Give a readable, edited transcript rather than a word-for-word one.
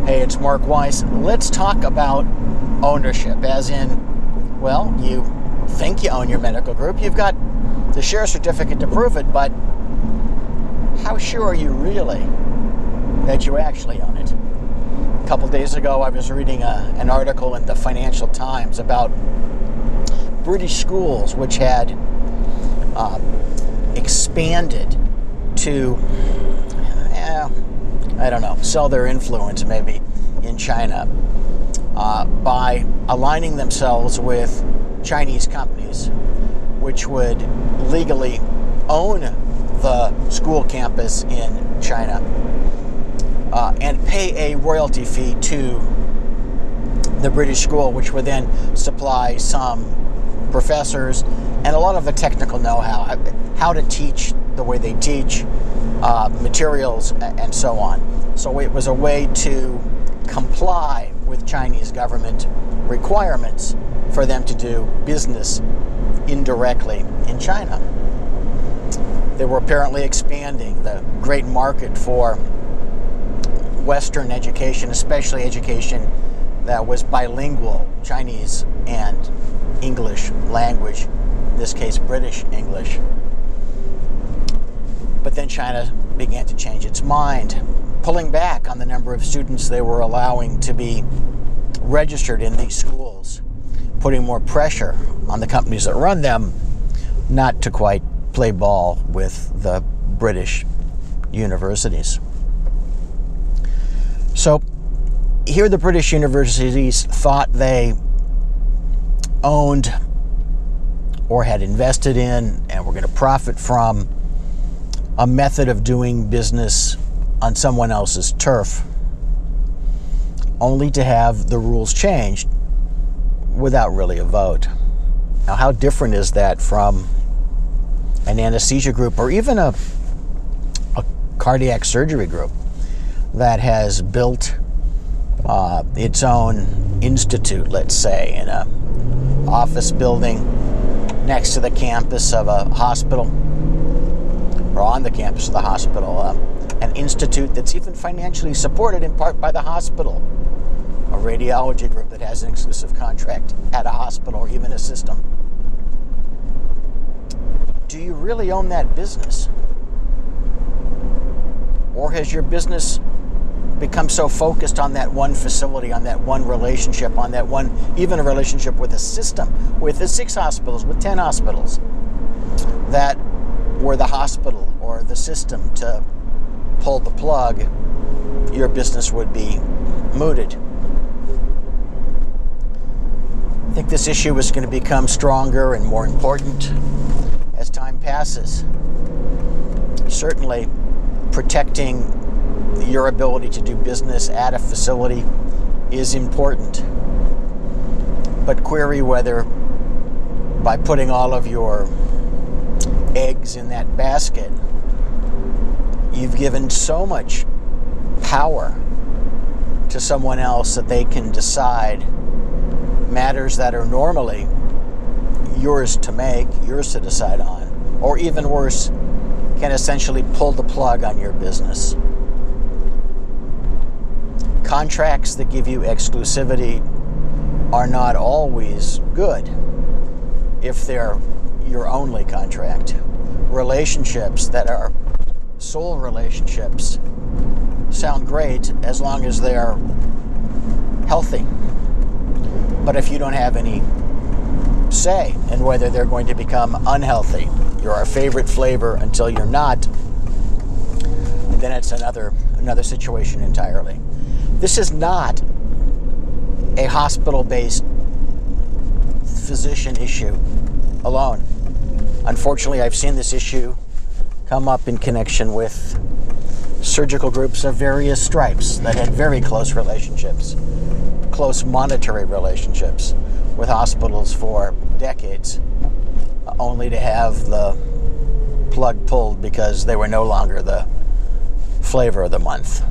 Hey, it's Mark Weiss. Let's talk about ownership, as in, well, you think you own your medical group. You've got the share certificate to prove it, but how sure are you really that you actually own it? A couple days ago, I was reading an article in the Financial Times about British schools which had expanded to, sell their influence maybe in China by aligning themselves with Chinese companies which would legally own the school campus in China and pay a royalty fee to the British school, which would then supply some professors and a lot of the technical know-how, how to teach the way they teach, materials, and so on. So it was a way to comply with Chinese government requirements for them to do business indirectly in China. They were apparently expanding the great market for Western education, especially education that was bilingual, Chinese and English language, in this case British English. But then China began to change its mind, pulling back on the number of students they were allowing to be registered in these schools, putting more pressure on the companies that run them not to quite play ball with the British universities. So here the British universities thought they owned or had invested in and were going to profit from a method of doing business on someone else's turf, only to have the rules changed without really a vote. Now, how different is that from an anesthesia group or even a cardiac surgery group that has built its own institute, let's say, in a office building next to the campus of a hospital or on the campus of the hospital, an institute that's even financially supported in part by the hospital, a radiology group that has an exclusive contract at a hospital or even a system. Do you really own that business? Or has your business become so focused on that one facility, on that one relationship, on that one, even a relationship with a system, with the 6 hospitals, with 10 hospitals, that were the hospital or the system to pull the plug, your business would be mooted. I think this issue is going to become stronger and more important as time passes. Certainly, protecting your ability to do business at a facility is important. But query whether by putting all of your eggs in that basket, you've given so much power to someone else that they can decide matters that are normally yours to make, yours to decide on, or even worse, can essentially pull the plug on your business. Contracts that give you exclusivity are not always good if they're your only contract. Relationships that are sole relationships sound great as long as they're healthy. But if you don't have any say in whether they're going to become unhealthy, you're our favorite flavor until you're not, then it's another situation entirely. This is not a hospital-based physician issue alone. Unfortunately, I've seen this issue come up in connection with surgical groups of various stripes that had very close relationships, close monetary relationships with hospitals for decades, only to have the plug pulled because they were no longer the flavor of the month.